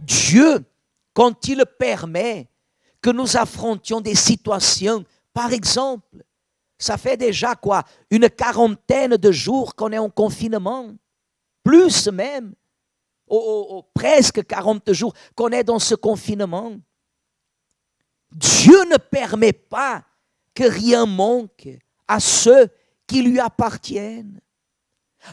Dieu, quand il permet que nous affrontions des situations, par exemple, ça fait déjà quoi, une quarantaine de jours qu'on est en confinement, plus même, presque 40 jours qu'on est dans ce confinement. Dieu ne permet pas que rien manque à ceux qui lui appartiennent,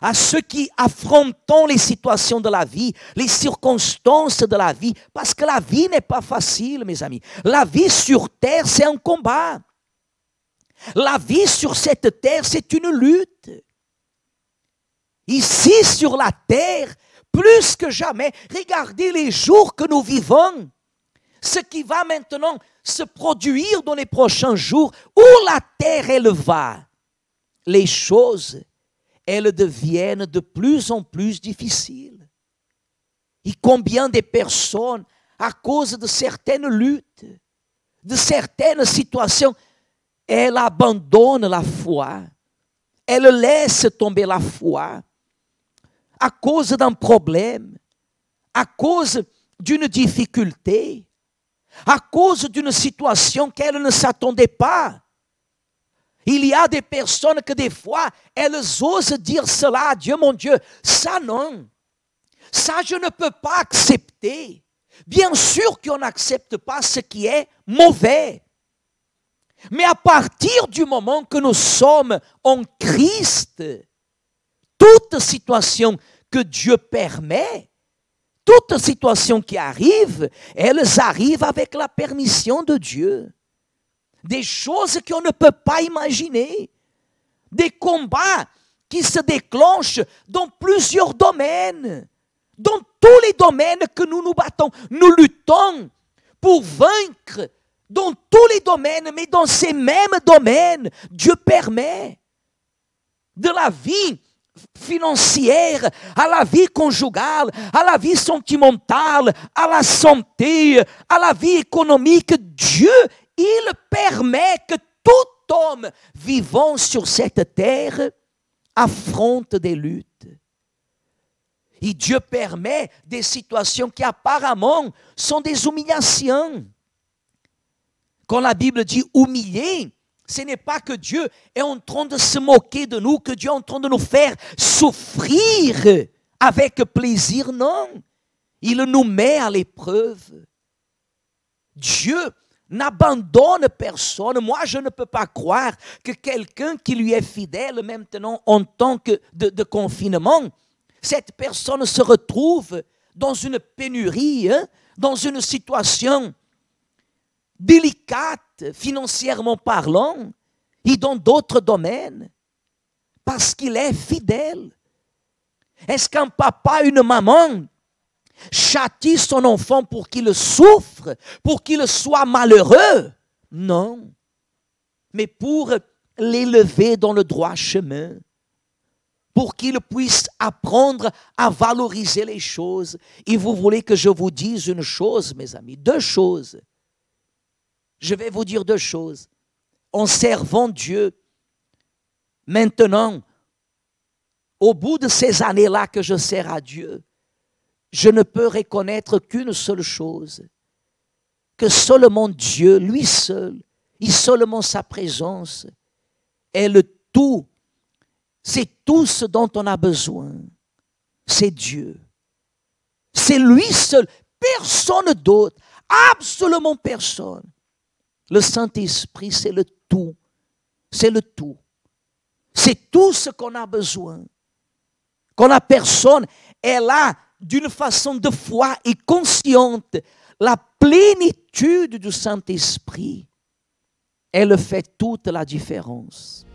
à ceux qui affrontent les situations de la vie, les circonstances de la vie, parce que la vie n'est pas facile, mes amis. La vie sur terre, c'est un combat. La vie sur cette terre, c'est une lutte. Ici, sur la terre, plus que jamais, regardez les jours que nous vivons, ce qui va maintenant se produire dans les prochains jours, où la terre elle va, les choses, elles deviennent de plus en plus difficiles. Et combien de personnes, à cause de certaines luttes, de certaines situations, elles abandonnent la foi, elles laissent tomber la foi, à cause d'un problème, à cause d'une difficulté, à cause d'une situation qu'elles ne s'attendaient pas. Il y a des personnes que des fois, elles osent dire cela à Dieu, mon Dieu, ça non, ça je ne peux pas accepter. Bien sûr qu'on n'accepte pas ce qui est mauvais. Mais à partir du moment que nous sommes en Christ, toute situation que Dieu permet, toute situation qui arrive, elles arrivent avec la permission de Dieu. Des choses qu'on ne peut pas imaginer. Des combats qui se déclenchent dans plusieurs domaines. Dans tous les domaines que nous nous battons, nous luttons pour vaincre. Dans tous les domaines, mais dans ces mêmes domaines, Dieu permet. De la vie financière, à la vie conjugale, à la vie sentimentale, à la santé, à la vie économique, Dieu, il permet que tout homme vivant sur cette terre affronte des luttes. Et Dieu permet des situations qui apparemment sont des humiliations. Quand la Bible dit humilier, ce n'est pas que Dieu est en train de se moquer de nous, que Dieu est en train de nous faire souffrir avec plaisir, non. Il nous met à l'épreuve. Dieu n'abandonne personne. Moi, je ne peux pas croire que quelqu'un qui lui est fidèle maintenant en temps de confinement, cette personne se retrouve dans une pénurie, dans une situation délicate, financièrement parlant, et dans d'autres domaines, parce qu'il est fidèle. Est-ce qu'un papa, une maman, châtie son enfant pour qu'il souffre, pour qu'il soit malheureux? Non. Mais pour l'élever dans le droit chemin, pour qu'il puisse apprendre à valoriser les choses. Et vous voulez que je vous dise une chose, mes amis, deux choses. Je vais vous dire deux choses. En servant Dieu, maintenant, au bout de ces années-là que je sers à Dieu, je ne peux reconnaître qu'une seule chose, que seulement Dieu, lui seul, et seulement sa présence, est le tout. C'est tout ce dont on a besoin. C'est Dieu. C'est lui seul, personne d'autre, absolument personne. Le Saint-Esprit, c'est le tout. C'est le tout. C'est tout ce qu'on a besoin. Quand la personne est là d'une façon de foi et consciente, la plénitude du Saint-Esprit, elle fait toute la différence.